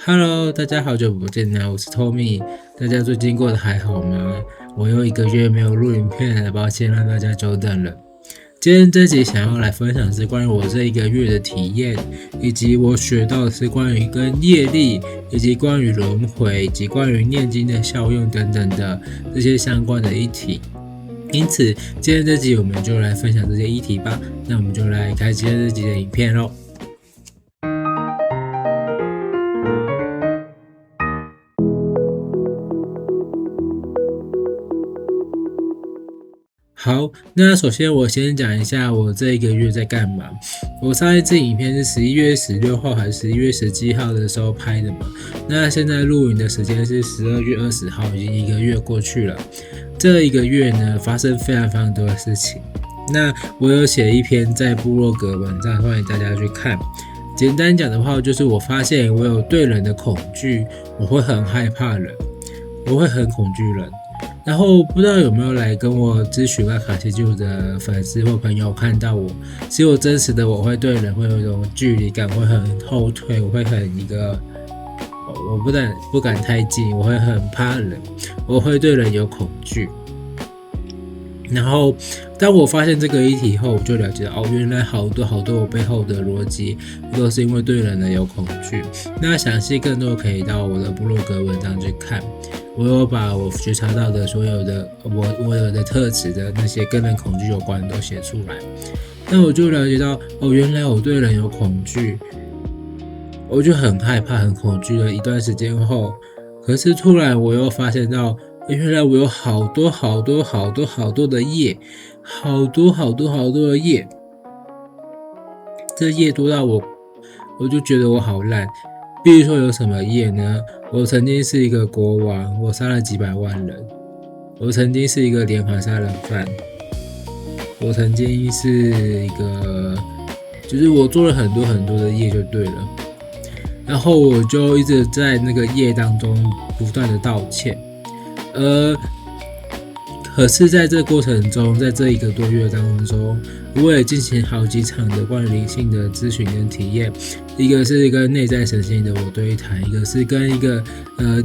Hello，大家好久不见啦，我是 Tommy，大家最近过得还好吗？我又一个月没有录影片了，抱歉让大家久等了。今天这集想要来分享是关于我这一个月的体验，以及我学到的是关于跟业力，以及关于轮回，以及关于念经的效用等等的这些相关的议题。因此，今天这集我们就来分享这些议题吧。那我们就来开今天这集的影片咯。好，那首先我先讲一下我这一个月在干嘛。我上一支影片是11月16号还是11月17号的时候拍的嘛？那现在录影的时间是12月20号，已经一个月过去了。这一个月呢，发生非常非常多的事情。那我有写一篇在部落格文章，欢迎大家去看。简单讲的话，就是我发现我有对人的恐惧，我会很害怕人，我会很恐惧人。然后不知道有没有来跟我咨询阿卡西记录的粉丝或朋友看到我，其实我真实的我会对人会有一种距离感，会很后退，我会很我不敢太近，我会很怕人，我会对人有恐惧。然后当我发现这个议题后，我就了解到原来好多我背后的逻辑都是因为对人的有恐惧。那详细更多可以到我的部落格文章去看。我有把我觉察到的所有的我有的特质的那些跟人恐惧有关的都写出来。那我就了解到原来我对人有恐惧，我就很害怕很恐惧了一段时间后，可是突然我又发现到原来我有好多的业，好多的业，这业多到我就觉得我好烂。比如说有什么业呢？我曾经是一个国王，我杀了几百万人；我曾经是一个连环杀人犯；我曾经是一个，就是我做了很多的业就对了。然后我就一直在那个业当中不断的道歉，可是在这个过程中，在这一个多月当中，我也进行好几场的关于灵性的咨询跟体验。一个是跟内在神性的我对谈，一个是跟一个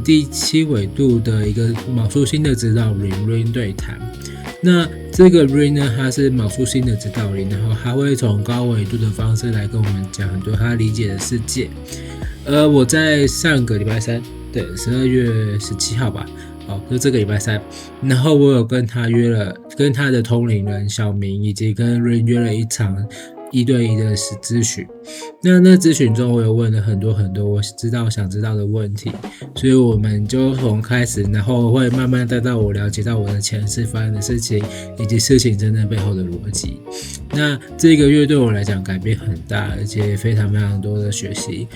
第7纬度的一个卯宿星的指导灵 Rain 对谈。那这个 Rain 呢，它是卯宿星的指导灵，然后它会从高纬度的方式来跟我们讲很多他理解的世界。我在上个礼拜三，对，12月17号吧。就这个礼拜三，然后我有跟他约了，跟他的通灵人小明以及跟 Rain 约了一场1对1的咨询。那咨询中，我有问了很多我想知道的问题，所以我们就从开始，然后会慢慢带到我了解到我的前世发生的事情，以及事情真正背后的逻辑。那这个月对我来讲改变很大，而且非常多的学习。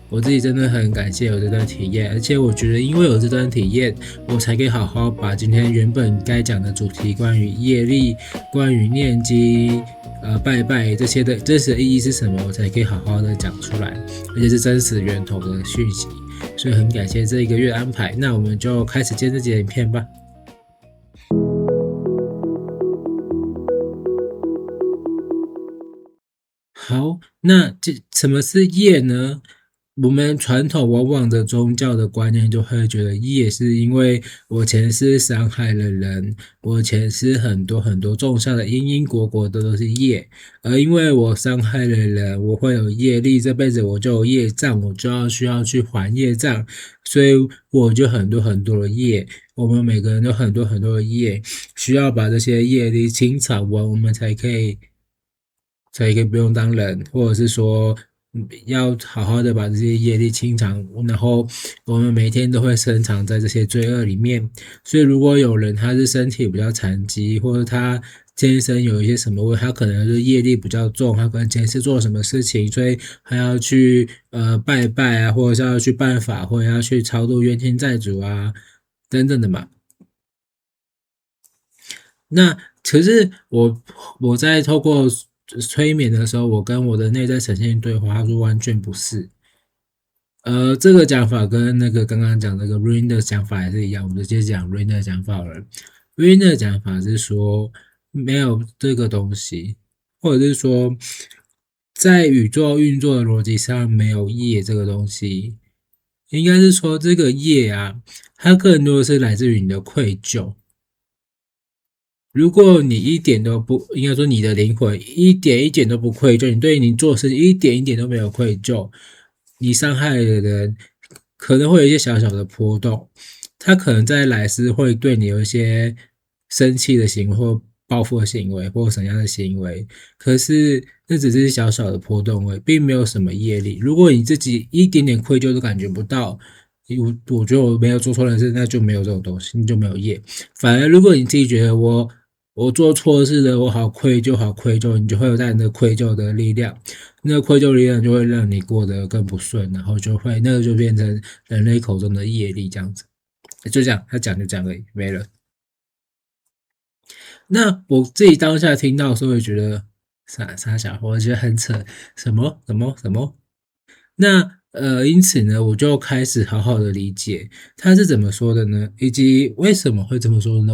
我自己真的很感谢有这段体验，而且我觉得因为有这段体验，我才可以好好把今天原本该讲的主题，关于业力、关于念经、拜拜这些的真实的意义是什么，我才可以好好的讲出来，而且是真实源头的讯息。所以很感谢这一个月的安排。那我们就开始今天这集的影片吧。好，那什么是业呢？我们传统往往的宗教的观念就会觉得业是因为我前世伤害了人，我前世很多种下的因果都是业，而因为我伤害了人，我会有业力，这辈子我就有业障，我就需要去还业障，所以我就很多的业，我们每个人都很多的业，需要把这些业力清偿完，我们才可以不用当人，或者是说要好好的把这些业力清偿，然后我们每天都会深藏在这些罪恶里面。所以如果有人他是身体比较残疾，或者他天生有一些什么问题，他可能是业力比较重，他可能前世做了什么事情，所以还要去拜拜啊，或者是要去办法，或者要去超度冤亲债主啊等等的嘛。那可是我在透过催眠的时候，我跟我的内在呈现对话，他说完全不是。这个讲法跟那个刚刚讲那个 Rain 的讲法也是一样，我们直接讲 Rain 的讲法了。Rain 的讲法是说没有这个东西，或者是说在宇宙运作的逻辑上没有业这个东西。应该是说这个业啊，它更多的是来自于你的愧疚。如果你一点都不，应该说你的灵魂一点都不愧疚，你对你做的事情一点都没有愧疚，你伤害的人可能会有一些小小的波动，他可能在来世会对你有一些生气的行为或报复的行为或什么样的行为，可是那只是小小的波动而已，并没有什么业力。如果你自己一点点愧疚都感觉不到，我觉得我没有做错的事，那就没有这种东西，你就没有业。反而如果你自己觉得我做错事了，我好愧疚，好愧疚，你就会有带那个愧疚的力量，那个愧疚力量就会让你过得更不顺，然后就会那个就变成人类口中的业力这样子，就这样，他讲就讲而已，没了。那我自己当下听到的时候，会觉得傻小，我觉得很扯，什么，那因此呢，我就开始好好的理解他是怎么说的呢，以及为什么会这么说呢？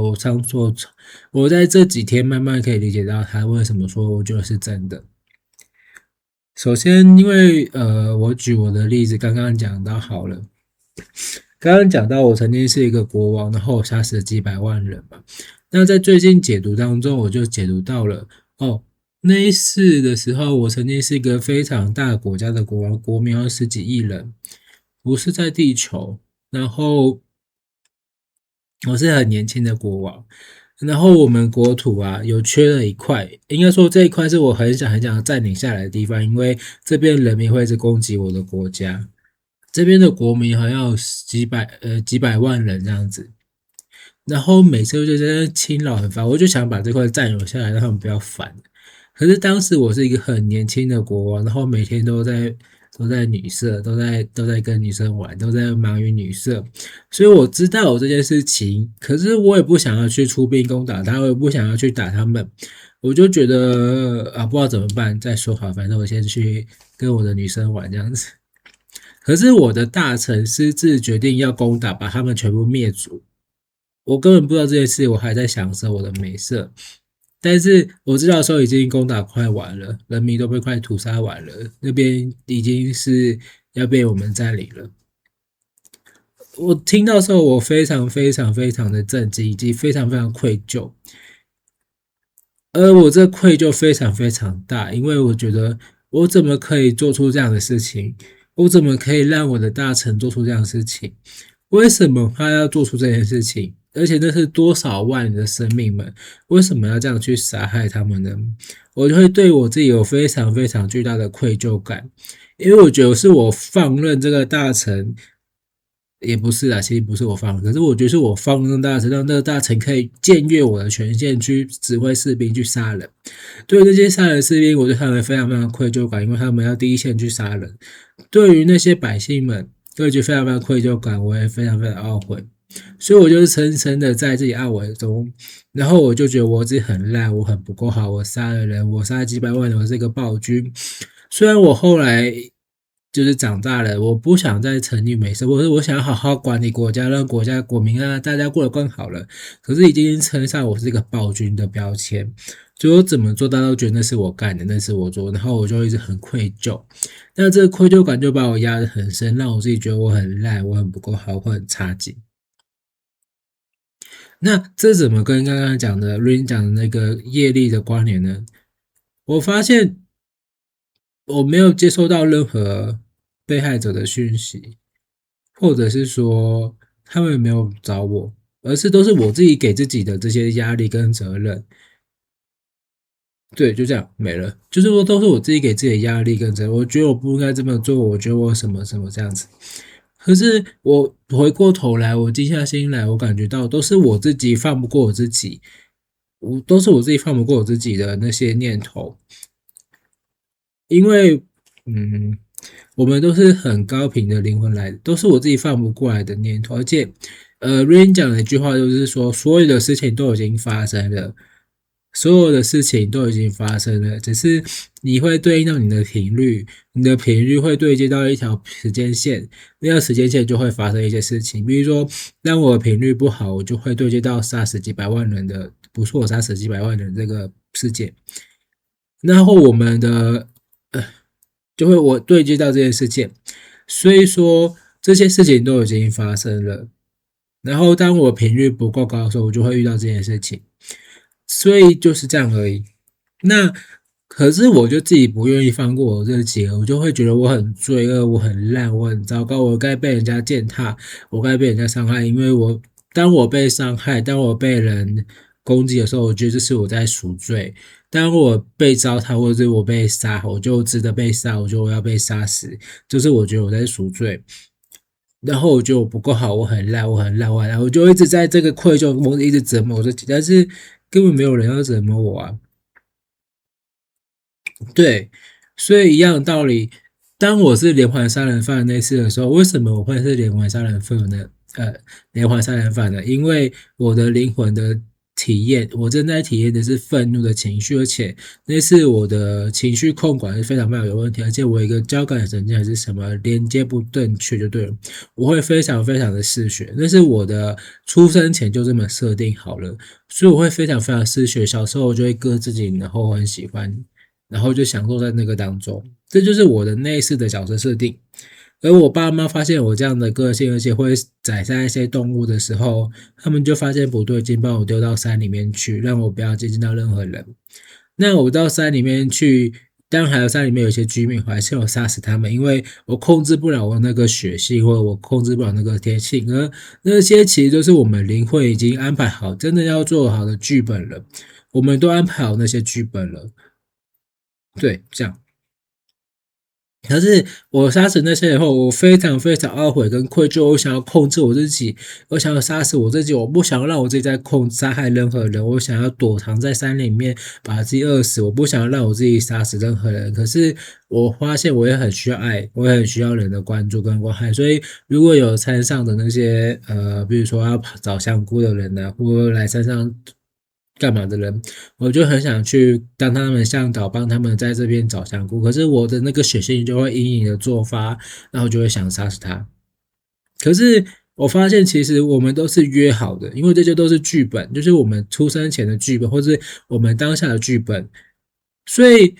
我在这几天慢慢可以理解到他为什么说，我觉得是真的。首先，因为我举我的例子，刚刚讲到好了，刚刚讲到我曾经是一个国王，然后我杀死了几百万人嘛。那在最近解读当中，我就解读到了哦，那一世的时候，我曾经是一个非常大国家的国王，国民有十几亿人，不是在地球，然后我是很年轻的国王，然后我们国土啊有缺了一块，应该说这一块是我很想要占领下来的地方，因为这边人民会一直攻击我的国家，这边的国民好像有几百万人这样子，然后每次就在那侵扰很烦，我就想把这块占有下来，让他们不要烦。可是当时我是一个很年轻的国王，然后每天都在女色，都在跟女生玩，都在忙于女色，所以我知道我这件事情，可是我也不想要去出兵攻打他，我也不想要去打他们，我就觉得啊，不知道怎么办，再说好，反正我先去跟我的女生玩这样子。可是我的大臣私自决定要攻打，把他们全部灭族。我根本不知道这件事，我还在享受我的美色。但是我知道的时候已经攻打快完了，人民都被快屠杀完了，那边已经是要被我们占领了。我听到的时候，我非常的震惊，以及非常愧疚。而我这愧疚非常大，因为我觉得我怎么可以做出这样的事情？我怎么可以让我的大臣做出这样的事情？为什么他要做出这件事情？而且那是多少万人的生命们，为什么要这样去杀害他们呢？我就会对我自己有非常巨大的愧疚感，因为我觉得是我放任这个大臣也不是啊，其实不是我放的，可是我觉得是我放任大臣，让那个大臣可以僭越我的权限去指挥士兵去杀人。对于那些杀人士兵，我对他们非常愧疚感，因为他们要第一线去杀人。对于那些百姓们，我也觉得非常愧疚感，我也非常懊悔。所以我就是深深的在自己懊悔中，然后我就觉得我自己很烂，我很不够好，我杀了人，我杀了几百万人，我是一个暴君。虽然我后来就是长大了，我不想再沉溺美色，我想要好好管理国家，让国家国民让大家过得更好了。可是已经称上我是一个暴君的标签，所以我怎么做，大家都觉得那是我干的，那是我做的，然后我就一直很愧疚。那这个愧疚感就把我压得很深，让我自己觉得我很烂，我很不够好，我很差劲。那这怎么跟刚刚讲的 Rain 讲的那个业力的关联呢？我发现我没有接收到任何被害者的讯息，或者是说他们没有找我，而是都是我自己给自己的这些压力跟责任。对，就这样没了。就是说，都是我自己给自己的压力跟责任。我觉得我不应该这么做，我觉得我什么这样子。可是我回过头来，我静下心来，我感觉到都是我自己放不过我自己，都是我自己放不过我自己的那些念头。因为，嗯，我们都是很高频的灵魂来的，都是我自己放不过来的念头。而且，Rain 讲的一句话就是说，所有的事情都已经发生了，所有的事情都已经发生了，只是你会对应到你的频率，你的频率会对接到一条时间线，那条时间线就会发生一些事情。比如说，当我的频率不好，我就会对接到杀死几百万人的，不是我杀死几百万人这个事件。然后我们的就会我对接到这件事件，所以说这些事情都已经发生了。然后当我频率不够高的时候，我就会遇到这件事情，所以就是这样而已。那可是我就自己不愿意放过我自己，我就会觉得我很罪恶，我很烂，我很糟糕，我该被人家践踏，我该被人家伤害，因为当我被伤害，当我被人攻击的时候，我觉得这是我在赎罪。当我被糟蹋，或者是我被杀，我就值得被杀，我就要被杀死，就是我觉得我在赎罪。然后我觉得我不够好，我很烂，我很烂，我很烂，我就一直在这个愧疚中一直折磨自己，但是根本没有人要折磨我啊。对，所以一样的道理，当我是连环杀人犯那次的时候，为什么我会是连环杀人犯呢？连环杀人犯呢？因为我的灵魂的体验，我正在体验的是愤怒的情绪，而且那次我的情绪控管是非常非常有问题，而且我一个交感神经还是什么连接不正确就对了，我会非常非常的嗜血，那是我的出生前就这么设定好了，所以我会非常非常嗜血，小时候我就会割自己，然后我很喜欢。然后就享受在那个当中，这就是我的内饰的角色设定。而我爸妈发现我这样的个性，而且会宰杀一些动物的时候，他们就发现不对劲，把我丢到山里面去，让我不要接近到任何人。那我到山里面去，当然还有山里面有一些居民，我还是有杀死他们，因为我控制不了我那个血性，或者我控制不了那个天性，而那些其实都是我们灵魂已经安排好，真的要做好的剧本了，我们都安排好那些剧本了。对，这样。可是我杀死那些人后，我非常非常懊悔跟愧疚，我想要控制我自己，我想要杀死我自己，我不想要让我自己再杀害任何人，我想要躲藏在山里面把自己饿死，我不想要让我自己杀死任何人。可是我发现我也很需要爱，我也很需要人的关注跟关爱，所以如果有山上的那些比如说要找香菇的人呢，或来山上干嘛的人，我就很想去当他们向导，帮他们在这边找香菇。可是我的那个血性就会隐隐的做发，然后就会想杀死他。可是我发现，其实我们都是约好的，因为这些都是剧本，就是我们出生前的剧本，或是我们当下的剧本。所以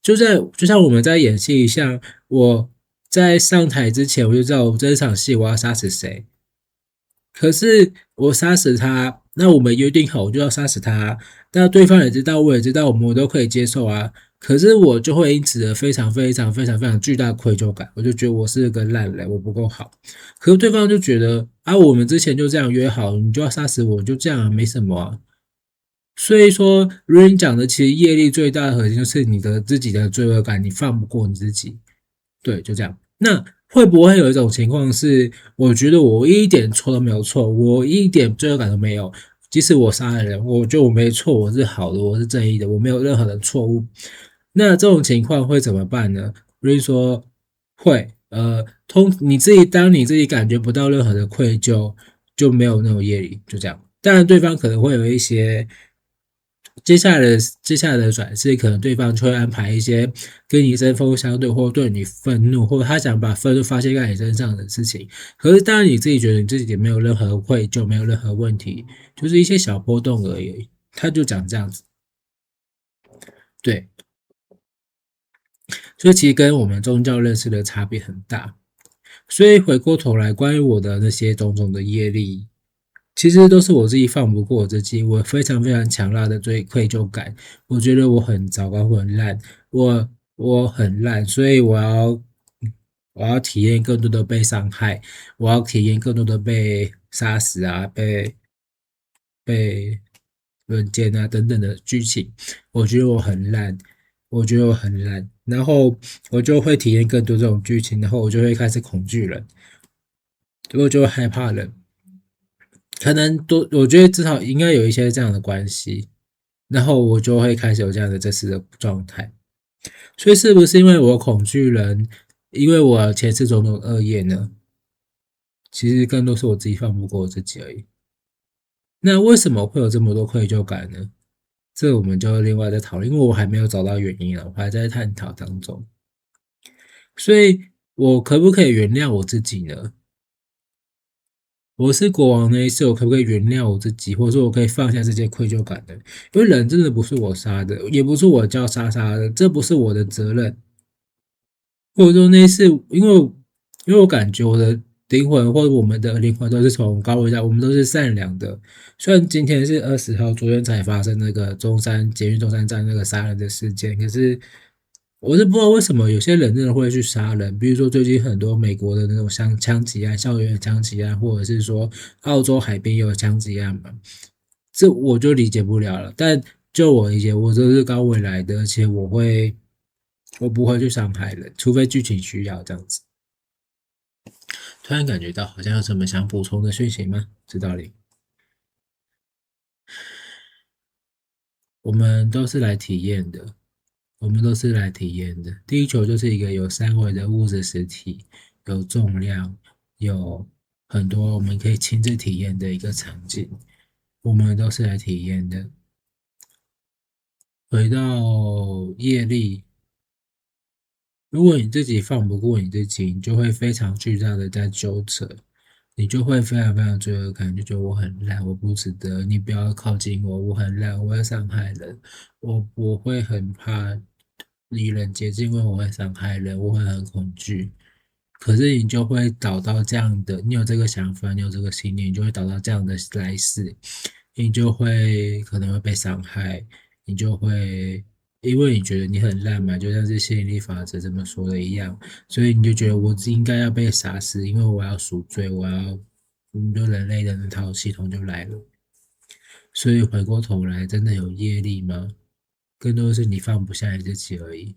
就像我们在演戏一样，我在上台之前，我就知道我这场戏我要杀死谁。可是我杀死他，那我们约定好我就要杀死他，那对方也知道，我也知道，我们都可以接受啊。可是我就会因此而非常非常非常非常巨大的愧疚感，我就觉得我是个烂人，我不够好。可是对方就觉得啊，我们之前就这样约好，你就要杀死我，就这样啊，没什么啊。所以说 Rain 讲的其实业力最大的核心就是你的自己的罪恶感，你放不过你自己。对，就这样。那会不会有一种情况是，我觉得我一点错都没有错，我一点罪恶感都没有，即使我杀了人，我觉得我没错，我是好的，我是正义的，我没有任何的错误。那这种情况会怎么办呢？比如说会，当你自己感觉不到任何的愧疚，就没有那种业力，就这样。当然，对方可能会有一些接下来的转世，可能对方就会安排一些跟你针锋相对，或对你愤怒，或他想把愤怒发泄在你身上的事情。可是当然你自己觉得你自己也没有任何愧疚，没有任何问题，就是一些小波动而已。他就讲这样子，对，所以其实跟我们宗教认识的差别很大。所以回过头来，关于我的那些种种的业力，其实都是我自己放不过我自己，我非常非常强大的愧疚感，我觉得我很糟糕，我很烂，我很烂，所以我要体验更多的被伤害，我要体验更多的被杀死啊，被轮奸啊等等的剧情，我觉得我很烂，我觉得我很烂，然后我就会体验更多这种剧情，然后我就会开始恐惧人，我就会害怕人。可能多，我觉得至少应该有一些这样的关系，然后我就会开始有这样的这次的状态。所以是不是因为我恐惧人，因为我前世种种恶业呢？其实更多是我自己放不过我自己而已。那为什么会有这么多愧疚感呢？这我们就另外再讨论，因为我还没有找到原因啊，我还在探讨当中。所以我可不可以原谅我自己呢？我是国王那一次，我可不可以原谅我自己，或者说我可以放下这些愧疚感的？因为人真的不是我杀的，也不是我叫莎莎的，这不是我的责任。或者说那一次，因为因为我感觉我的灵魂或者我们的灵魂都是从高维到，我们都是善良的。虽然今天是20号，昨天才发生那个捷运中山站那个杀人的事件，可是我是不知道为什么有些人真的会去杀人，比如说最近很多美国的那种枪击案、校园枪击案，或者是说澳洲海边有枪击案嘛，这我就理解不了了。但就我理解，我都是高维来的，而且我不会去伤害人，除非剧情需要这样子。突然感觉到好像有什么想补充的讯息吗？知道了，我们都是来体验的，我们都是来体验的。地球就是一个有3维的物质实体，有重量，有很多我们可以亲自体验的一个场景，我们都是来体验的。回到业力，如果你自己放不过你自己，你就会非常巨大的在纠扯，你就会非常非常罪恶感，就觉得我很烂，我不值得，你不要靠近我，我很烂，我会伤害人，我会很怕离人接近，因为我会伤害人，我会很恐惧。可是你就会导到这样的，你有这个想法，你有这个信念，你就会导到这样的来世，你就会可能会被伤害，你就会因为你觉得你很烂嘛，就像是吸引力法则这么说的一样，所以你就觉得我应该要被杀死，因为我要赎罪，我要，就人类的那套系统就来了。所以回过头来，真的有业力吗？更多的是你放不下你自己而已。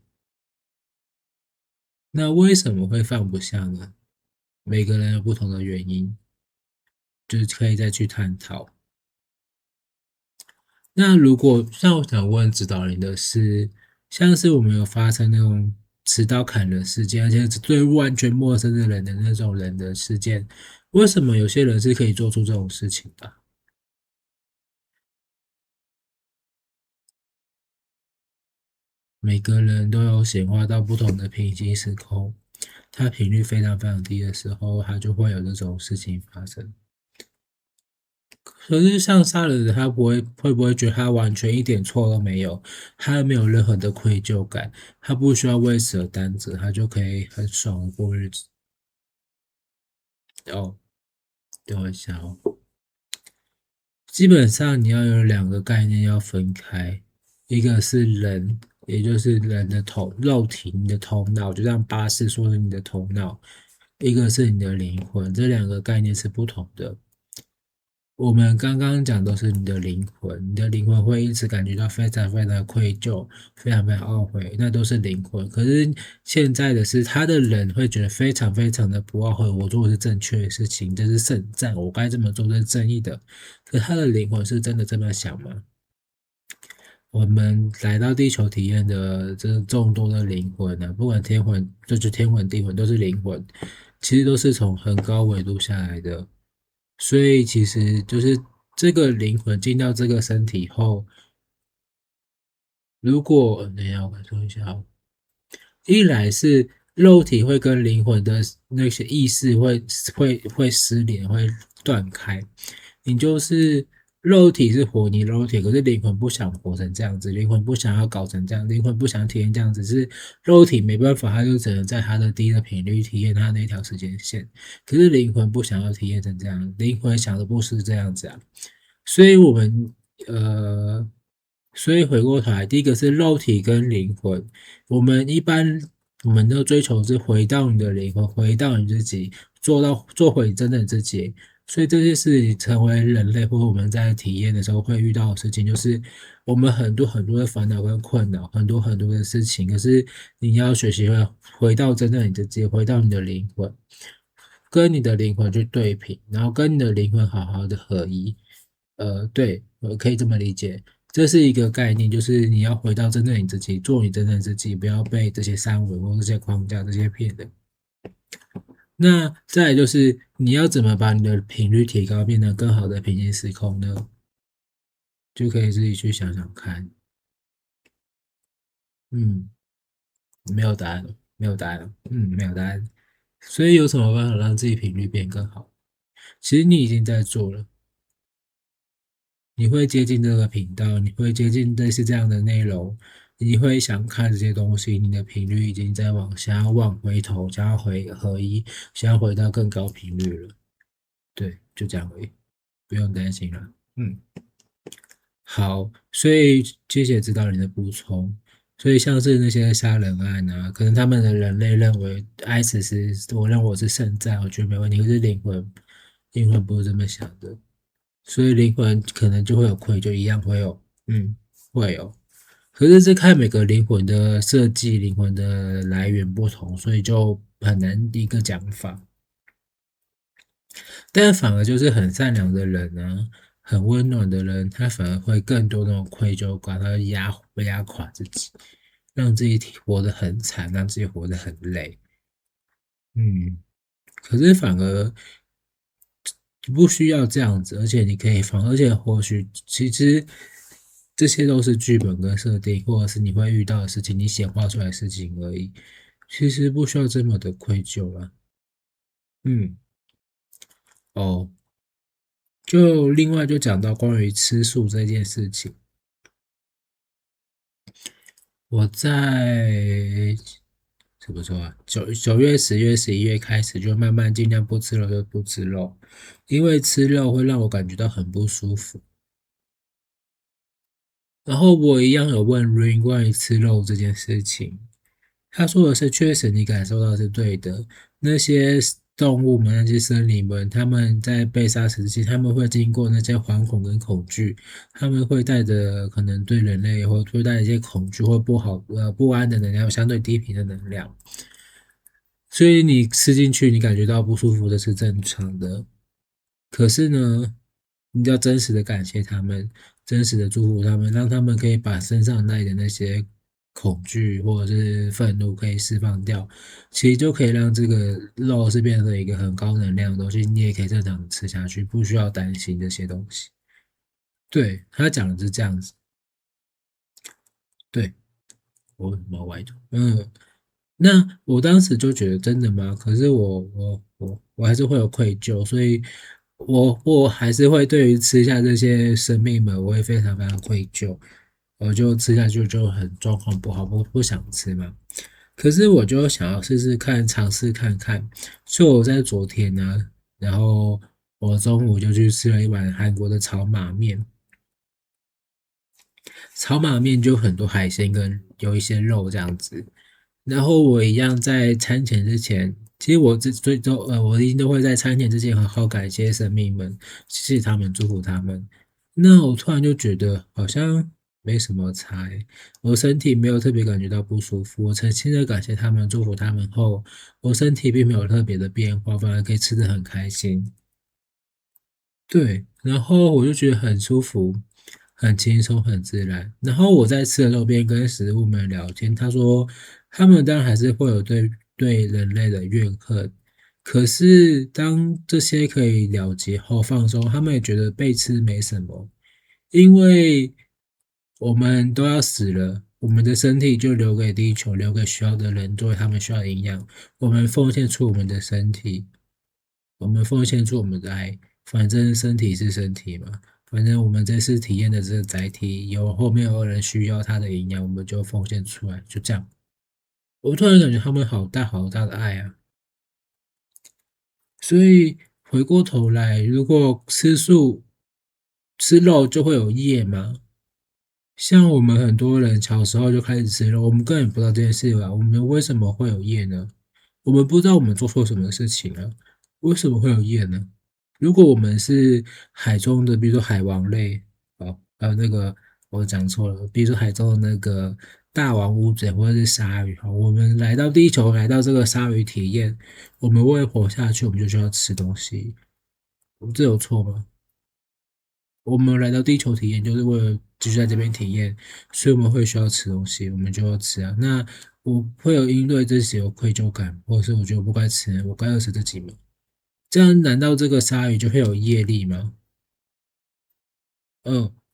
那为什么会放不下呢？每个人有不同的原因，就是可以再去探讨。那如果像我想问指导灵的是，像是我们有发生那种持刀砍人事件，而且是对完全陌生的人的那种人的事件，为什么有些人是可以做出这种事情的？每个人都有显化到不同的平行时空，它频率非常非常低的时候，它就会有这种事情发生。可是像杀人的他会不会觉得他完全一点错都没有，他没有任何的愧疚感，他不需要为此而担责，他就可以很爽的过日子。哦，等我一下哦。基本上你要有2个概念要分开，一个是人，也就是人的肉体，你的头脑，就像巴士说的你的头脑；一个是你的灵魂，这2个概念是不同的。我们刚刚讲都是你的灵魂，你的灵魂会因此感觉到非常非常的愧疚，非常非常懊悔，那都是灵魂。可是现在的是，他的人会觉得非常非常的不懊悔，我做的是正确的事情，这是圣战，我该这么做，这是正义的。可他的灵魂是真的这么想吗？我们来到地球体验的这众多的灵魂呢，不管天魂，就是天魂地魂，都是灵魂，其实都是从很高纬度下来的。所以其实就是这个灵魂进到这个身体后，如果等一下我感受一下哦，一来是肉体会跟灵魂的那些意识会失联，会断开。你就是肉体是活你肉体，可是灵魂不想活成这样子，灵魂不想要搞成这样，灵魂不想体验这样子，是肉体没办法，它就只能在它的低的频率体验它那条时间线。可是灵魂不想要体验成这样，灵魂想的不是这样子啊。所以我们呃，所以回过头来，第一个是肉体跟灵魂。我们都追求是回到你的灵魂，回到你自己，做回真正的自己。所以这些是成为人类或者我们在体验的时候会遇到的事情，就是我们很多很多的烦恼跟困扰，很多很多的事情。可是你要学习回到真正你自己，回到你的灵魂，跟你的灵魂去对平，然后跟你的灵魂好好的合一。对，我可以这么理解，这是一个概念，就是你要回到真正你自己，做你真正的自己，不要被这些三维或这些框架这些骗的。那再来就是你要怎么把你的频率提高，变得更好的平行时空呢？就可以自己去想想看。嗯，没有答案了，没有答案了，没有答案。所以有什么办法让自己频率变更好？其实你已经在做了。你会接近这个频道，你会接近类似这样的内容，你会想看这些东西，你的频率已经在想要往回头，想要回合一，想要回到更高频率了。对，就这样而已，不用担心了。嗯。好，所以谢谢指导你的补充。所以像是那些杀人案啊，可能他们的人类认为 ISIS 是，我认为我是圣战，我觉得没问题。可是灵魂不是这么想的，所以灵魂可能就会有愧疚，一样会有，会有。可是这看每个灵魂的设计、灵魂的来源不同，所以就很难一个讲法。但反而就是很善良的人呢，很温暖的人，他反而会更多那种愧疚感，他压垮自己，让自己活得很惨，让自己活得很累。嗯，可是反而不需要这样子，而且你可以放，而且或许其实这些都是剧本跟设定，或者是你会遇到的事情，你显化出来的事情而已。其实不需要这么的愧疚了。嗯，哦。就另外就讲到关于吃素这件事情，我在怎么说啊？九月、10月、11月开始就慢慢尽量不吃肉就不吃肉，因为吃肉会让我感觉到很不舒服。然后我一样有问 Rain 关于吃肉这件事情，他说的是，确实你感受到是对的。那些动物们、那些生灵们，他们在被杀死之前，他们会经过那些惶恐跟恐惧，他们会带着可能对人类或会带着一些恐惧或不安的能量，相对低频的能量。所以你吃进去，你感觉到不舒服的是正常的。可是呢，你要真实的感谢他们，真实的祝福他们，让他们可以把身上带的那些恐惧或者是愤怒可以释放掉，其实就可以让这个肉是变成一个很高能量的东西，你也可以正常吃下去，不需要担心这些东西。对，他讲的是这样子。对，我为什么歪头？那我当时就觉得真的吗？可是我还是会有愧疚，所以我还是会对于吃下这些生命们，我会非常非常愧疚，我就吃下去就很状况不好，不想吃嘛。可是我就想要试试看，尝试看看，所以我在昨天呢，然后我中午就去吃了一碗韩国的炒马面。炒马面就很多海鲜跟有一些肉这样子。然后我一样在餐前之前，其实我我一定都会在餐前之前好好感谢神明们，谢谢他们，祝福他们。那我突然就觉得好像没什么差欸，我身体没有特别感觉到不舒服。我诚心的感谢他们，祝福他们后，我身体并没有特别的变化，反而可以吃得很开心。对，然后我就觉得很舒服，很轻松，很自然。然后我在吃的时候边跟食物们聊天，他说他们当然还是会有对人类的怨恨，可是当这些可以了结后放松，他们也觉得被吃没什么，因为我们都要死了，我们的身体就留给地球，留给需要的人作为他们需要的营养，我们奉献出我们的身体。我们奉献出我们的爱，反正身体是身体嘛，反正我们这次体验的这个载体，有后面有人需要它的营养，我们就奉献出来，就这样。我突然感觉他们好大好大的爱啊，所以回过头来，如果吃素吃肉就会有业吗？像我们很多人小时候就开始吃肉，我们根本不知道这件事啊，我们为什么会有业呢？我们不知道我们做错什么事情啊，为什么会有业呢？如果我们是海中的，比如说海王类，那个我讲错了，比如说海中的那个大王乌贼或者是鲨鱼，我们来到地球，来到这个鲨鱼体验，我们为了活下去，我们就需要吃东西，这有错吗？我们来到地球体验，就是为了继续在这边体验，所以我们会需要吃东西，我们就要吃啊。那我会有因对这些有愧疚感，或者是我觉得我不该吃，我该饿死自己吗？这样难道这个鲨鱼就会有业力吗？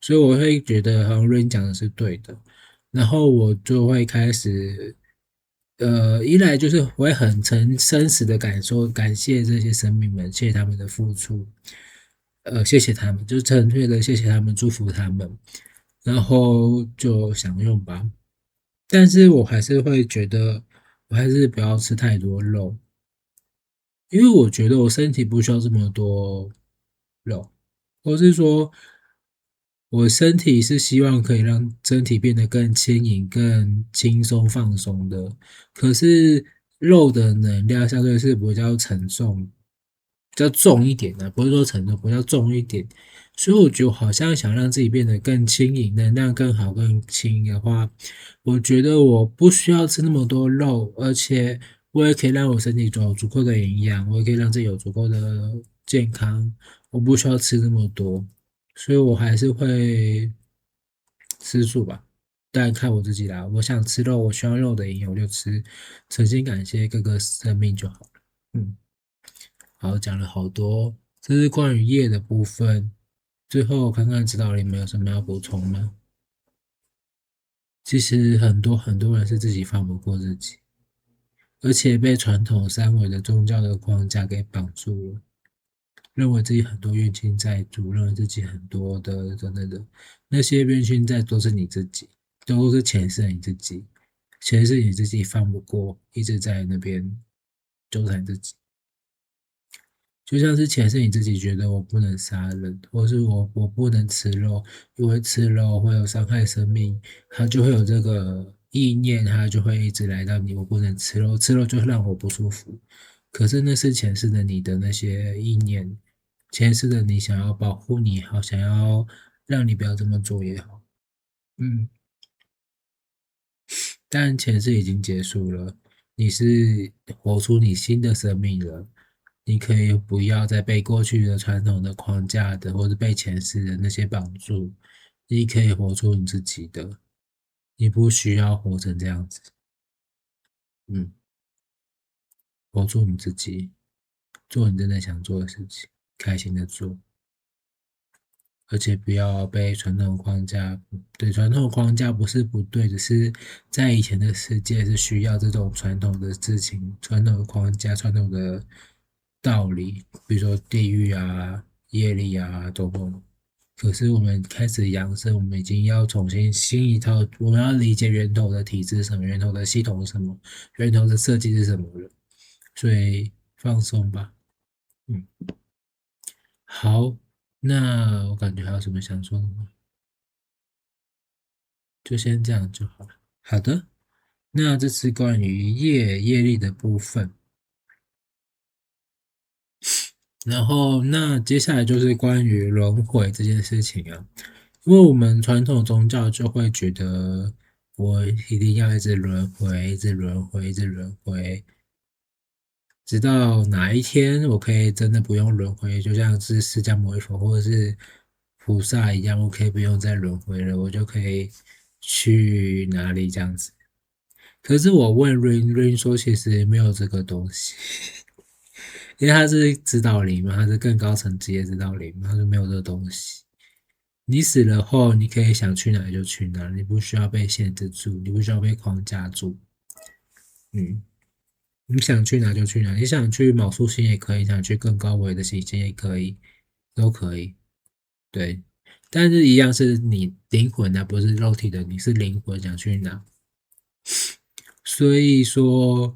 所以我会觉得好像 Rain 讲的是对的，然后我就会开始，一来就是我会很真实的感谢这些生命们，谢谢他们的付出，谢谢他们，就是纯粹的谢谢他们，祝福他们，然后就享用吧。但是我还是会觉得，我还是不要吃太多肉，因为我觉得我身体不需要这么多肉，或是说我身体是希望可以让身体变得更轻盈、更轻松、放松的。可是肉的能量相对是比较沉重、比较重一点的，不是说沉重，比较重一点。所以我觉得好像想让自己变得更轻盈，能量更好、更轻的话，我觉得我不需要吃那么多肉，而且我也可以让我身体有足够的营养，我也可以让自己有足够的健康，我不需要吃那么多。所以我还是会吃素吧，但看我自己啦。我想吃肉，我需要肉的营养，我就吃。诚心感谢各个生命就好了。嗯，好，讲了好多，这是关于业的部分。最后看看指导灵们有什么要补充吗？其实很多人是自己放不过自己，而且被传统三维的宗教的框架给绑住了。认为自己很多冤亲债主，认为自己很多的等等的那些冤亲债都是你自己，都是前世的你自己，前世你自己放不过，一直在那边纠缠自己。就像是前世你自己觉得我不能杀人，或是我不能吃肉，因为吃肉会有伤害生命，它就会有这个意念，它就会一直来到你，我不能吃肉，吃肉就会让我不舒服。可是那是前世的你的那些意念，前世的你想要保护你好，想要让你不要这么做也好，嗯。但前世已经结束了，你是活出你新的生命了。你可以不要再被过去的传统的框架的，或者被前世的那些绑住。你可以活出你自己的，你不需要活成这样子。嗯，活出你自己，做你真的想做的事情，开心的做。而且不要被传统框架，对，传统框架不是不对，只是在以前的世界是需要这种传统的事情、传统的框架、传统的道理，比如说地狱啊、业力啊等等。可是我们开始扬升，我们已经要重新新一套，我们要理解源头的体制是什么，源头的系统是什么，源头的设计是什么了。所以放松吧，嗯。好，那我感觉还有什么想说的吗？就先这样就好了。好的，那这是关于业力的部分，然后那接下来就是关于轮回这件事情啊，因为我们传统宗教就会觉得我一定要一直轮回，一直轮回，一直轮回，直到哪一天我可以真的不用轮回，就像是释迦牟尼佛或者是菩萨一样，我可以不用再轮回了，我就可以去哪里这样子。可是我问 Rain 说，其实没有这个东西，因为他是指导灵嘛，他是更高层级的指导灵嘛，他说没有这个东西。你死了后，你可以想去哪里就去哪，你不需要被限制住，你不需要被框架住。嗯，你想去哪就去哪，你想去卯宿星也可以，想去更高维的行星也可以，都可以。对，但是一样是你灵魂啊，不是肉体的，你是灵魂想去哪。所以说，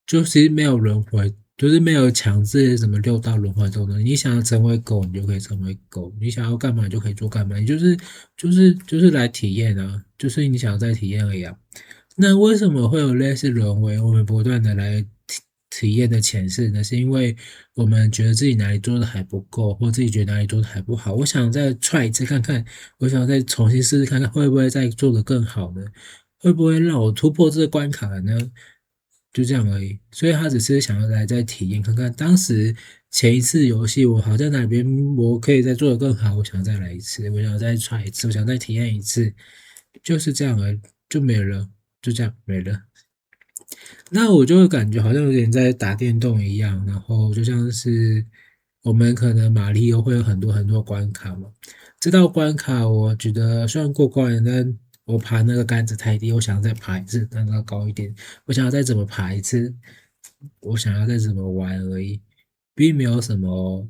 就是没有轮回，就是没有强制什么六道轮回这种东西。你想要成为狗，你就可以成为狗；你想要干嘛就可以做干嘛。你就是来体验啊，就是你想要再体验而已啊。那为什么会有类似轮回？我们不断的来体验的前世呢？是因为我们觉得自己哪里做的还不够，或自己觉得哪里做的还不好。我想再 try 一次看看，我想再重新试试看看，会不会再做的更好呢？会不会让我突破这个关卡呢？就这样而已。所以他只是想要来再体验看看，当时前一次游戏我好在哪边我可以再做的更好，我想再来一次，我想再 try 一次，我想再体验一次，就是这样而已，就没了，就这样没了。那我就会感觉好像有点在打电动一样，然后就像是我们可能马里奥会有很多很多关卡嘛，这道关卡我觉得虽然过关了，但我爬那个杆子太低，我想要再爬一次，让它高一点，我想要再怎么爬一次，我想要再怎么玩而已，并没有什么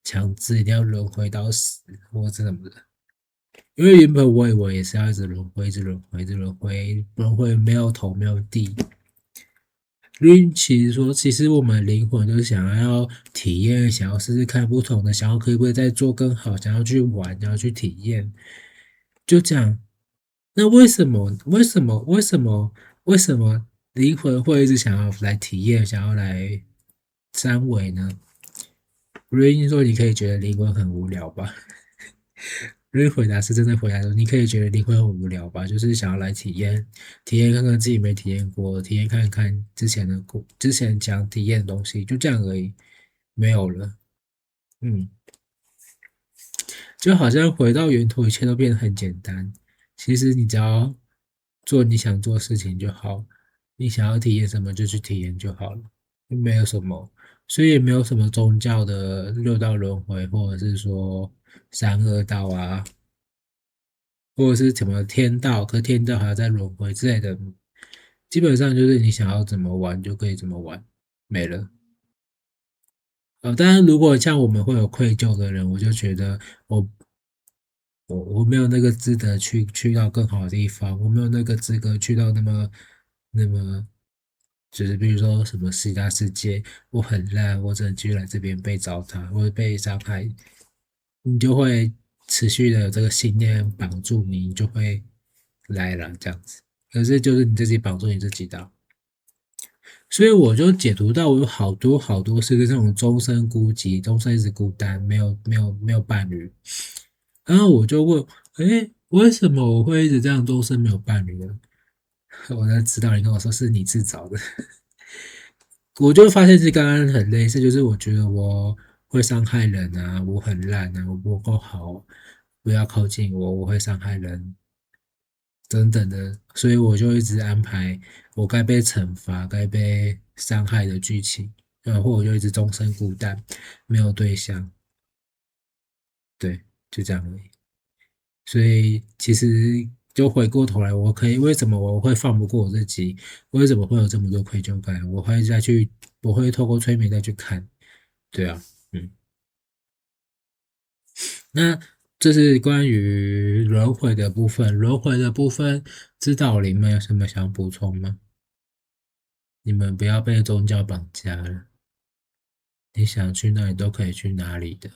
强制一定要轮回到死或者什么的。因为原本我以为也是要一直轮回，一直轮回，一直轮回，轮回没有头没有地。因为其实说，其实我们灵魂就是想要体验，想要试试看不同的，想要可不可以再做更好，想要去玩，想要去体验，就这样。那为什么？为什么灵魂会一直想要来体验，想要来三维呢？原因说你可以觉得灵魂很无聊吧？因为回答是真的回答说，你可以觉得灵魂很无聊吧？就是想要来体验，体验看看自己没体验过，体验看看之前讲体验的东西，就这样而已，没有了。嗯，就好像回到源头，一切都变得很简单。其实你只要做你想做的事情就好，你想要体验什么就去体验就好了，没有什么，所以也没有什么宗教的六道轮回，或者是说三恶道啊，或者是什么天道，可天道还要再轮回之类的，基本上就是你想要怎么玩就可以怎么玩，没了。当然，如果像我们会有愧疚的人，我就觉得我我没有那个资格去到更好的地方，我没有那个资格去到那么，就是比如说什么其他世界，我很烂，我只能继续来这边被糟蹋或者被伤害，你就会持续的有这个信念绑住你，你就会来了这样子。可是就是你自己绑住你自己的，所以我就解读到我有好多是这种终身孤寂，终身一直孤单，没有伴侣。然后我就问，诶，为什么我会一直这样终身没有伴侣呢？我才知道你跟我说是你自找的，我就发现是刚刚很类似，就是我觉得我会伤害人啊，我很烂啊，我不够好，不要靠近我，我会伤害人等等的，所以我就一直安排我该被惩罚、该被伤害的剧情，然后我就一直终身孤单，没有对象，对，就这样而已。所以其实就回过头来，为什么我会放不过我自己？为什么会有这么多愧疚感？我会透过催眠再去看。对啊，嗯，那这是关于轮回的部分。轮回的部分，指导灵们有什么想补充吗？你们不要被宗教绑架了，你想去哪里都可以去哪里的，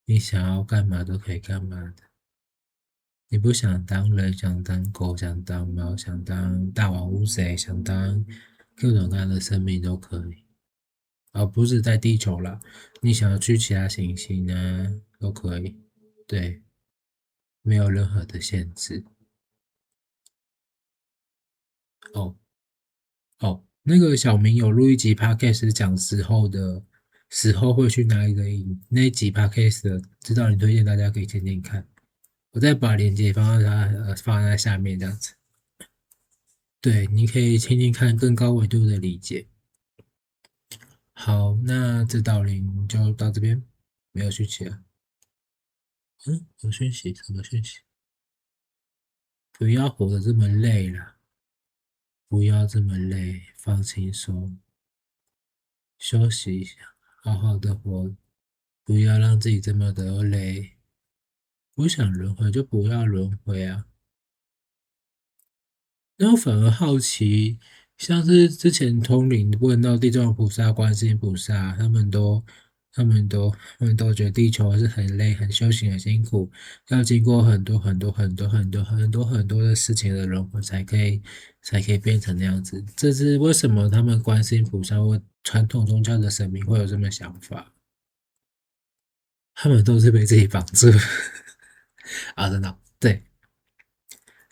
你想要干嘛都可以干嘛的。你不想当人，想当狗，想当猫，想当大王乌贼，想当各种各样的生命都可以，而不是在地球啦。你想要去其他行星呢，都可以。对，没有任何的限制。哦那个小明有录一集 podcast 讲死后会去哪里的那一集 podcast 的，知道你推荐大家可以听听看。我再把链接放在下面这样子。对，你可以听听看更高维度的理解。好，那这道铃就到这边，没有讯息了。有讯息？什么讯息？不要活得这么累了，不要这么累，放轻松，休息一下，好好的活，不要让自己这么的累。不想轮回就不要轮回啊。那我反而好奇，像是之前通灵问到地藏菩萨、观世音菩萨，他们都觉得地球是很累、很修行、很辛苦，要经过很多的事情的轮回，才可以变成那样子。这是为什么他们观世音菩萨或传统宗教的神明会有这么想法？他们都是被自己绑住啊，真的，对。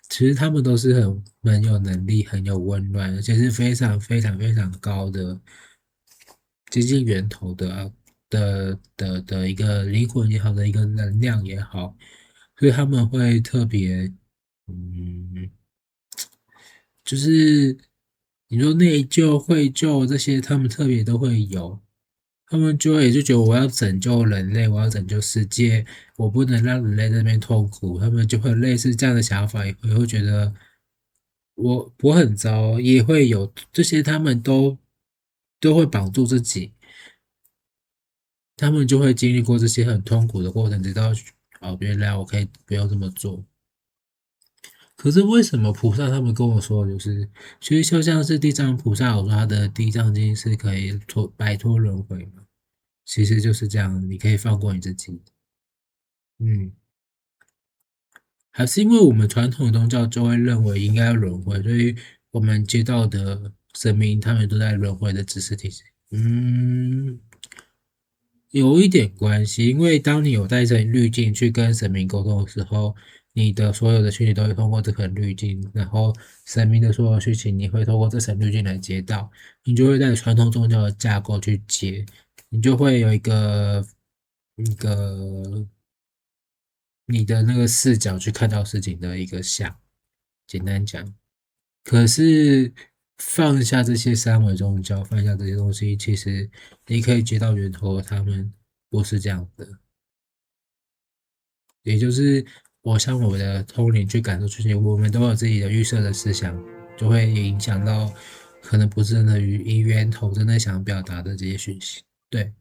其实他们都是很有能力、很有温暖，而且是非常高的接近源头的一个灵魂也好的一个能量也好，所以他们会特别，嗯，就是你说内疚、愧疚这些，他们特别都会有。他们就觉得我要拯救人类，我要拯救世界，我不能让人类在那边痛苦。他们就会类似这样的想法，也会觉得我很糟，也会有这些，都会绑住自己，他们就会经历过这些很痛苦的过程，直到哦，原来我可以不用这么做。可是为什么菩萨他们跟我说，就是其实就像是地藏菩萨，我说他的地藏经是可以摆脱轮回嘛，其实就是这样，你可以放过你自己。嗯，还是因为我们传统宗教就会认为应该要轮回，所以我们接到的神明他们都在轮回的指示体系。嗯，有一点关系，因为当你有带着滤镜去跟神明沟通的时候，你的所有的讯息都会通过这层滤镜，然后神明的所有事情你会通过这层滤镜来接到，你就会在传统宗教的架构去接，你就会有一个你的那个视角去看到事情的一个像，简单讲。可是放下这些三维宗教，放下这些东西，其实你可以接到源头，他们不是这样的。也就是我向我的通灵去感受出去，我们都有自己的预设的思想，就会影响到可能不是真的与源头真的想表达的这些讯息。对，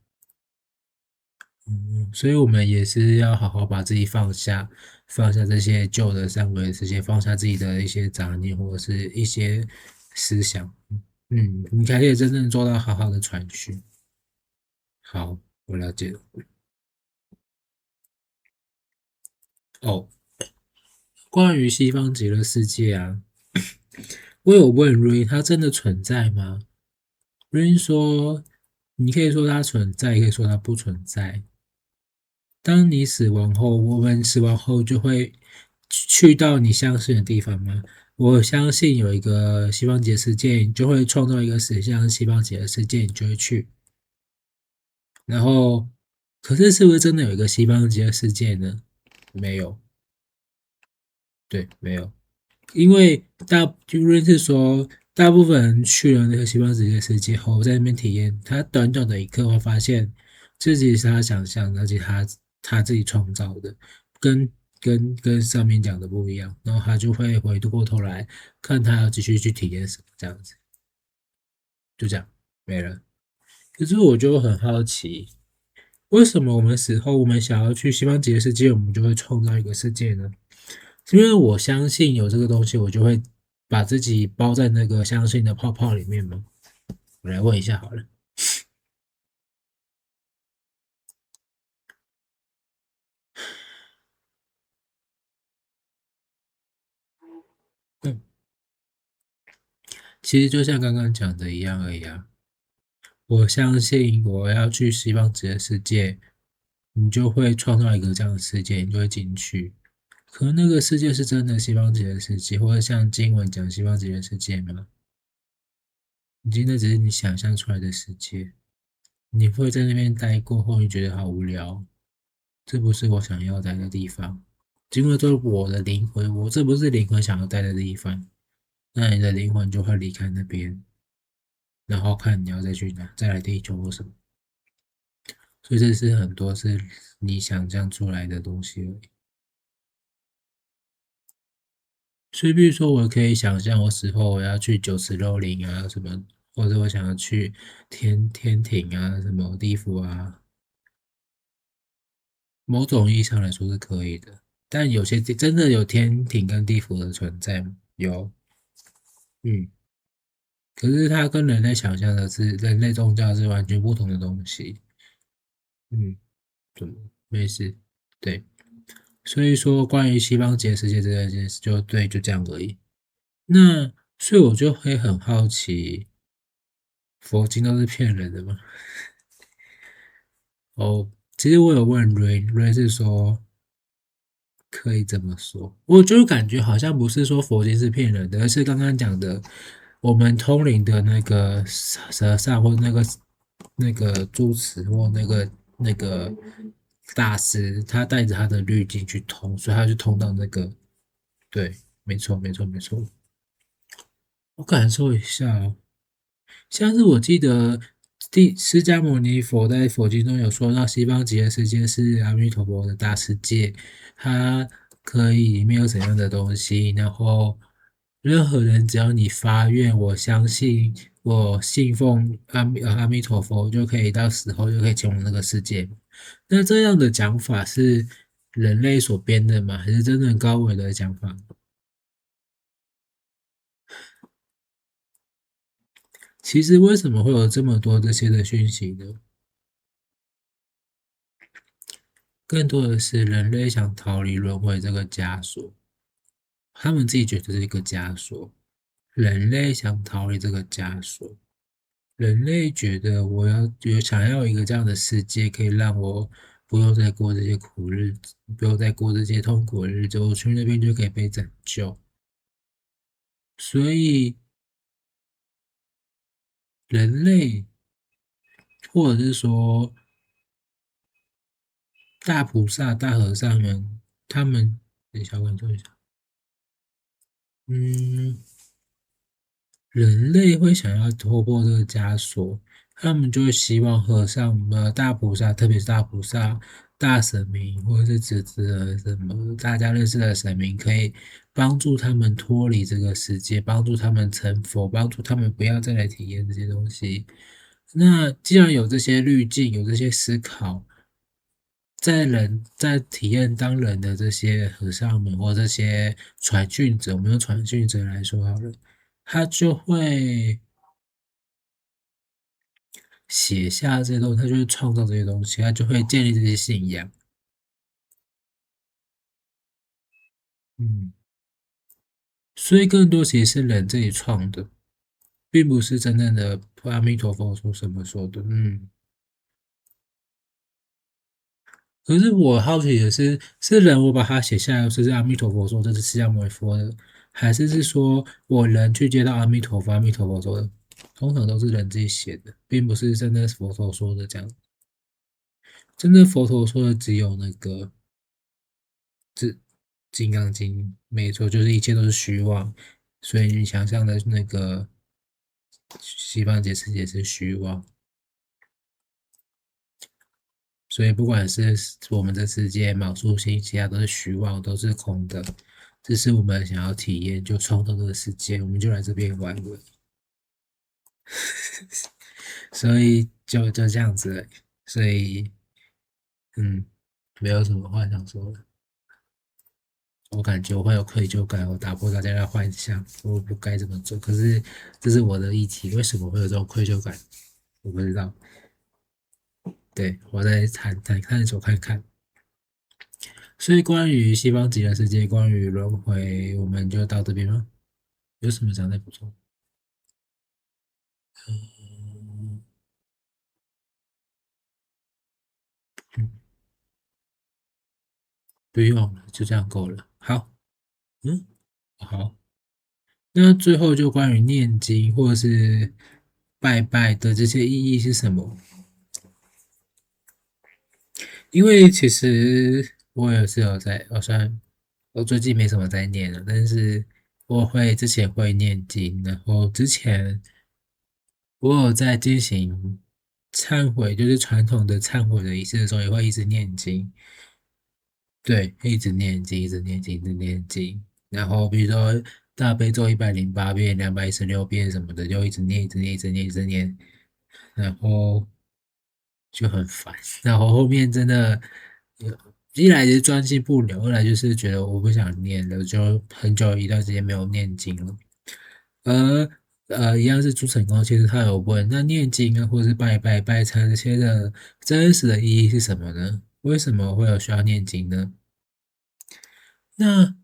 所以我们也是要好好把自己放下，放下这些旧的三维这些，放下自己的一些杂念或者是一些思想。你才可以真正做到好好的传讯。好，我了解了。哦，关于西方极乐世界啊，我有问 Rain，它真的存在吗？Rain 说，你可以说它存在，也可以说它不存在。当你死亡后，我们死亡后就会去到你相信的地方吗？我相信有一个西方极乐世界，你就会创造一个实像西方极乐世界，你就会去。然后，可是是不是真的有一个西方极乐世界呢？没有，对，没有。因为就论是说，大部分人去了那个西方极乐世界后，在那边体验，他短短的一刻会发现自己是他想象的，而且他自己创造的，跟跟上面讲的不一样，然后他就会回过头来看他要继续去体验什么，这样子，就这样没了。可是我就很好奇，为什么我们死后，我们想要去西方极乐世界，我们就会创造一个世界呢？因为我相信有这个东西，我就会把自己包在那个相信的泡泡里面吗？我来问一下好了。嗯，其实就像刚刚讲的一样而已啊。我相信我要去西方极乐世界，你就会创造一个这样的世界，你就会进去。可那个世界是真的西方极乐世界，或者像经文讲西方极乐世界吗？你真的只是你想象出来的世界。你会在那边待过后，你觉得好无聊，这不是我想要待的地方。因为这是我的灵魂，我这不是灵魂想要待的地方，那你的灵魂就会离开那边，然后看你要再去哪，再来地球或什么。所以这是很多是你想象出来的东西而已。所以，比如说，我可以想象我死后我要去酒池肉林啊什么，或者我想要去天庭啊什么地府啊，某种意义上来说是可以的。但有些真的有天庭跟地府的存在吗？有，嗯。可是它跟人类想象的是，人类宗教是完全不同的东西。嗯，怎么没事？对，所以说关于西方极乐世界这件事，就对，就这样而已。那所以我就会很好奇，佛经都是骗人的吗？哦，其实我有问瑞是说可以这么说，我就感觉好像不是说佛经是骗人的，而是刚刚讲的我们通灵的那个蛇萨或那个住持或那个大师，他带着他的滤镜去通，所以他就通到那个，对，没错没错没错，我感受一下哦。像是我记得释迦牟尼佛在佛经中有说到，西方极乐世界是阿弥陀佛的大世界，它可以里面有怎样的东西，然后任何人只要你发愿，我相信我信奉阿弥陀佛，就可以到死后就可以前往那个世界。那这样的讲法是人类所编的吗？还是真正高维的讲法？其实为什么会有这么多这些的讯息呢？更多的是人类想逃离轮回这个枷锁，他们自己觉得是一个枷锁。人类想逃离这个枷锁，人类觉得我想要一个这样的世界，可以让我不用再过这些苦日子，不用再过这些痛苦的日子，我去那边就可以被拯救。所以人类，或者是说大菩萨、大和尚们，他们等一下，我做一下。嗯，人类会想要突破这个枷锁，他们就会希望和尚、大菩萨，特别是大菩萨、大神明，或者是指的什么大家认识的神明，可以帮助他们脱离这个世界，帮助他们成佛，帮助他们不要再来体验这些东西。那既然有这些滤镜，有这些思考，在体验当人的这些和尚们或这些传讯者，我们用传讯者来说好了，他就会写下这些东西，他就会创造这些东西，他就会建立这些信仰。嗯，所以更多其实是人自己创的，并不是真正的阿弥陀佛说什么说的。嗯。可是我好奇的是，是人我把它写下来，是阿弥陀佛说这是释迦牟尼佛的，还是说我人去接到阿弥陀佛，阿弥陀佛说的？通常都是人自己写的，并不是真的佛陀说的这样。真的佛陀说的只有那个《金刚经》，没错，就是一切都是虚妄，所以你想象的那个西方解释也是虚妄。所以不管是我们的世界、卯数星，其他都是虚妄，都是空的。这是我们想要体验，就创造这个世界，我们就来这边玩了。所以就这样子而已。所以没有什么话想说的。我感觉我会有愧疚感，我打破大家的幻想，我不该这么做。可是这是我的议题，为什么会有这种愧疚感？我不知道。对，我在探索看看。所以关于西方极乐世界，关于轮回，我们就到这边吗？有什么想再补充？嗯，不用了，就这样够了。好，嗯，好，那最后就关于念经或者是拜拜的这些意义是什么？因为其实我也是有在，虽然我最近没什么在念了，但是之前会念经，然后之前我有在进行忏悔，就是传统的忏悔的仪式的时候，也会一直念经。对，一直念经，一直念经，一直念经。然后比如说大悲咒108遍、216遍什么的，就一直念，一直念，一直念，一直念，然后就很烦。然后后面真的，一来是专心不了，二来就是觉得我不想念了，就很久一段时间没有念经了。而一样是朱成功，其实他有问，那念经啊，或者是拜忏这些的真实的意义是什么呢？为什么会有需要念经呢？那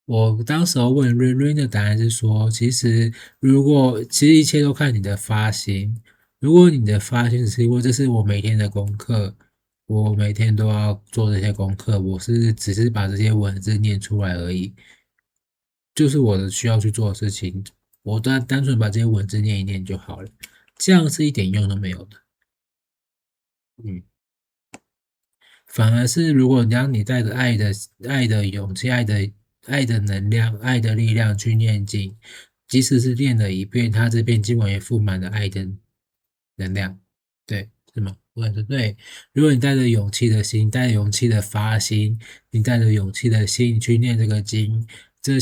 我当时候问瑞瑞的答案是说，其实一切都看你的发心。如果你的发心只是因为这是我每天的功课，我每天都要做这些功课，只是把这些文字念出来而已，就是我的需要去做的事情，我单纯把这些文字念一念就好了，这样是一点用都没有的。嗯。反而是如果当你带着爱的勇气、爱的能量、爱的力量去念经，即使是念了一遍，它这篇经文也覆满了爱的能量，对，是吗？我感觉对。如果你带着勇气的心，带着勇气的发心，你带着勇气的心去念这个经，这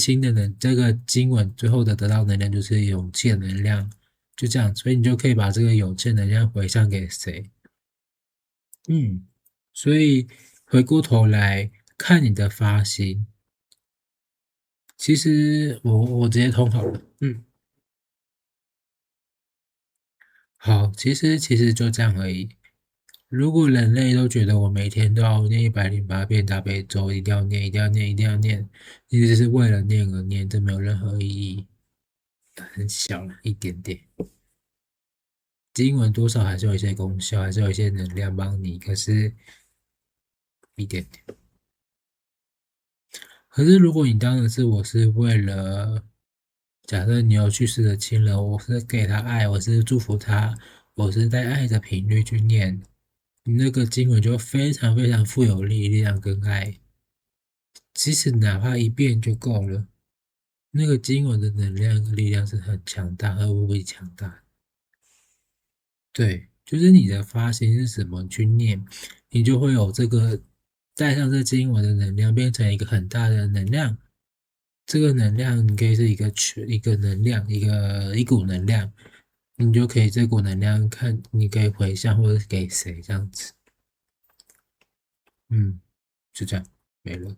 个经文最后的得到能量就是勇气的能量，就这样，所以你就可以把这个勇气的能量回向给谁？嗯。所以回过头来，看你的发型。其实我直接通好了，好，其实就这样而已。如果人类都觉得我每天都要念108遍大悲咒，一定要念，一定要念，一定要念，你只是为了念而念，这没有任何意义，很小了一点点。经文多少还是有一些功效，还是有一些能量帮你，可是一点点。可是如果你当的是我是为了，假设你有去世的亲人，我是给他爱，我是祝福他，我是带爱的频率去念，你那个经文就非常非常富有力量跟爱。其实哪怕一遍就够了，那个经文的能量和力量是很强大而无比强大的。对，就是你的发心是什么去念，你就会有这个带上这经文的能量，变成一个很大的能量。这个能量你可以是一个能量，一股能量，你就可以这股能量看，你可以回向或者是给谁这样子。就这样没了。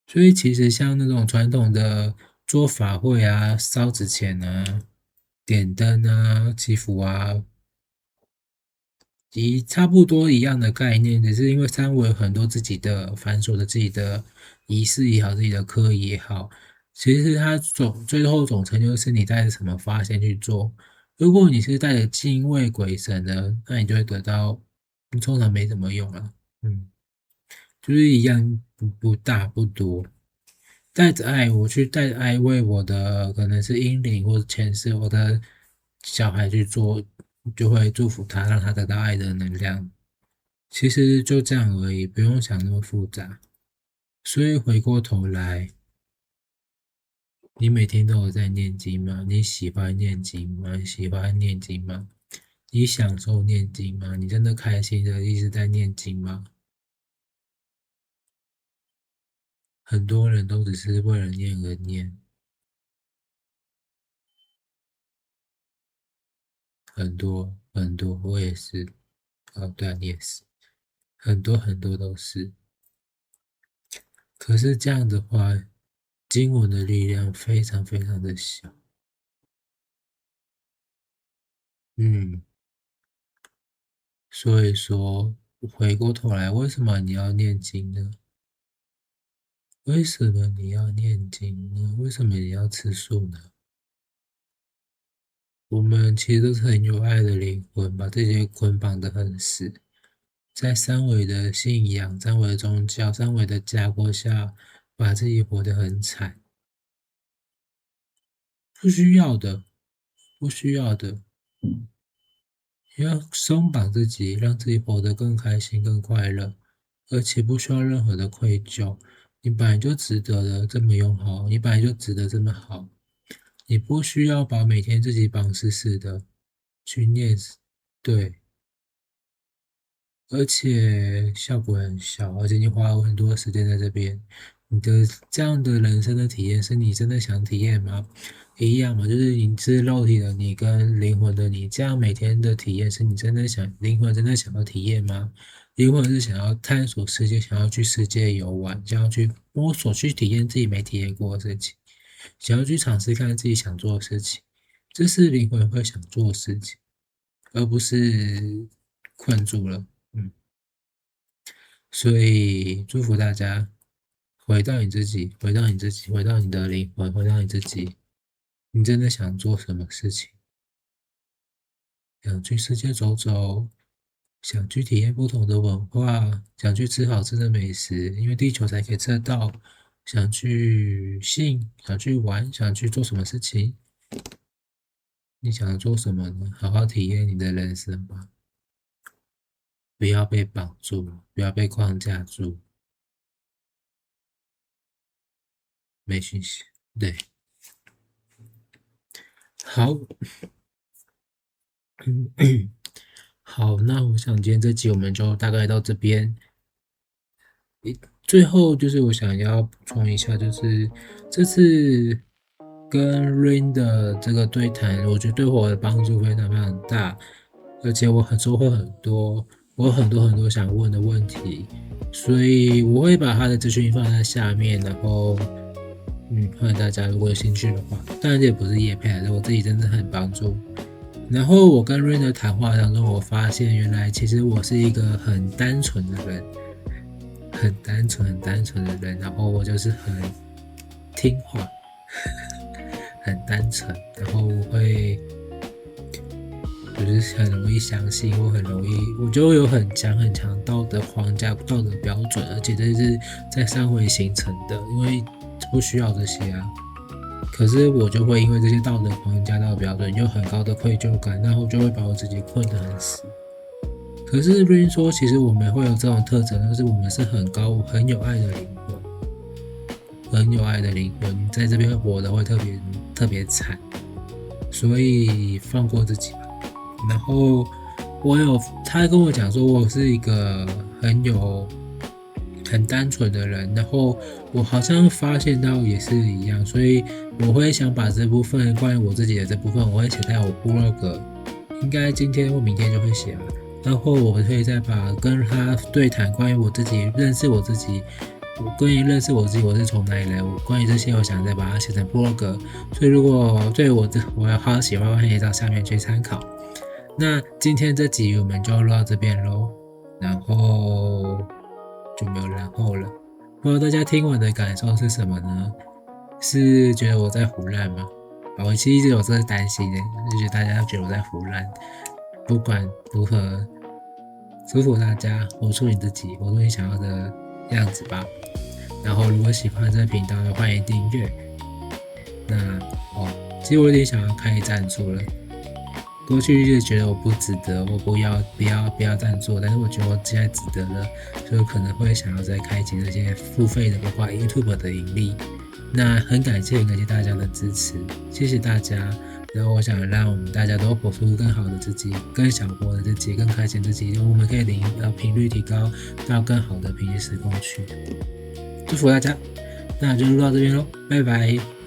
所以其实像那种传统的做法会啊、烧纸钱啊、点灯啊、祈福啊，差不多一样的概念，只是因为三维有很多自己的繁琐的自己的仪式也好，自己的科仪也好，其实它最后总成就是你带着什么发现去做。如果你是带着敬畏鬼神的，那你就会得到，你通常没怎么用啊，就是一样不大不多。带着爱，我去带着爱为我的可能是阴灵或者前世我的小孩去做，就会祝福他，让他得到爱的能量。其实就这样而已，不用想那么复杂。所以回过头来，你每天都有在念经吗？你喜欢念经吗？你喜欢念经吗？你享受念经吗？你真的开心的一直在念经吗？很多人都只是为了念而念，很多很多，我也是。哦，对啊，你也是，很多很多都是。可是这样的话，经文的力量非常非常的小。嗯，所以说回过头来，为什么你要念经呢？为什么你要念经呢？为什么你要吃素呢？我们其实都是很有爱的灵魂，把这些捆绑得很死，在三维的信仰、三维的宗教、三维的架构下，把自己活得很惨。不需要的，不需要的。要松绑自己，让自己活得更开心、更快乐，而且不需要任何的愧疚。你本来就值得的这么用好，你本来就值得这么好，你不需要把每天自己绑死死的去念，对，而且效果很小，而且你花了很多时间在这边，你的这样的人生的体验是你真的想体验吗？一样嘛，就是你是肉体的你跟灵魂的你，这样每天的体验是你真的想，灵魂真的想要体验吗？灵魂是想要探索世界，想要去世界游玩，想要去摸索，去体验自己没体验过的事情，想要去尝试看自己想做的事情，这是灵魂会想做的事情，而不是困住了。所以祝福大家回到你自己，回到你自己，回到你的灵魂，回到你自己。你真的想做什么事情？想去世界走走，想去体验不同的文化，想去吃好吃的美食，因为地球才可以吃得到。想去信，想去玩，想去做什么事情？你想做什么呢？好好体验你的人生吧，不要被绑住，不要被框架住。没讯息，对，好，好，那我想今天这集我们就大概到这边。最后就是我想要补充一下，就是这次跟 Rain 的这个对谈，我觉得对我的帮助非常非常大，而且我收获很多。我有很多很多想问的问题，所以我会把他的资讯放在下面，然后欢迎大家如果有兴趣的话，当然这也不是业配，是我自己真的很帮助。然后我跟 Rain 的谈话当中，我发现原来其实我是一个很单纯的人，很单纯的人，然后我就是很听话，很单纯，然后我会就是很容易相信，我就有很强道德框架、道德标准，而且这是在上回形成的，因为不需要这些啊。可是我就会因为这些道德框架、道德标准有很高的愧疚感，然后就会把我自己困得很死。可是 Rain 说，其实我们会有这种特征，就是我们是很有爱的灵魂，很有爱的灵魂，在这边活得会特别惨，所以放过自己吧。然后他跟我讲说，我是一个很单纯的人，然后我好像发现到也是一样，所以我会想把这部分关于我自己的这部分，我会写在我部落格，应该今天或明天就会写了。然后我会再把跟他对谈关于我自己认识我自己，我是从哪里来，关于这些我想再把它写成部落格。所以如果对我有好喜欢，可以到下面去参考。那今天这集我们就录到这边咯，然后就没有然后了。不知道大家听完的感受是什么呢？是觉得我在胡乱吗？我其实一直有这个担心的，就觉得大家觉得我在胡乱。不管如何，祝福大家活出你自己，活出你想要的样子吧。然后如果喜欢这个频道，欢迎订阅。那其实我有点想要开赞助了。过去就觉得我不值得，我不要赞助，但是我觉得我现在值得了，所以可能会想要再开启这些付费的，包括 YouTube 的盈利。那很感谢大家的支持，谢谢大家。然后我想让我们大家都活出更好的自己，更想活的自己，更开心自己，我们可以频率提高到更好的平行时空去。祝福大家，那就录到这边咯，拜拜。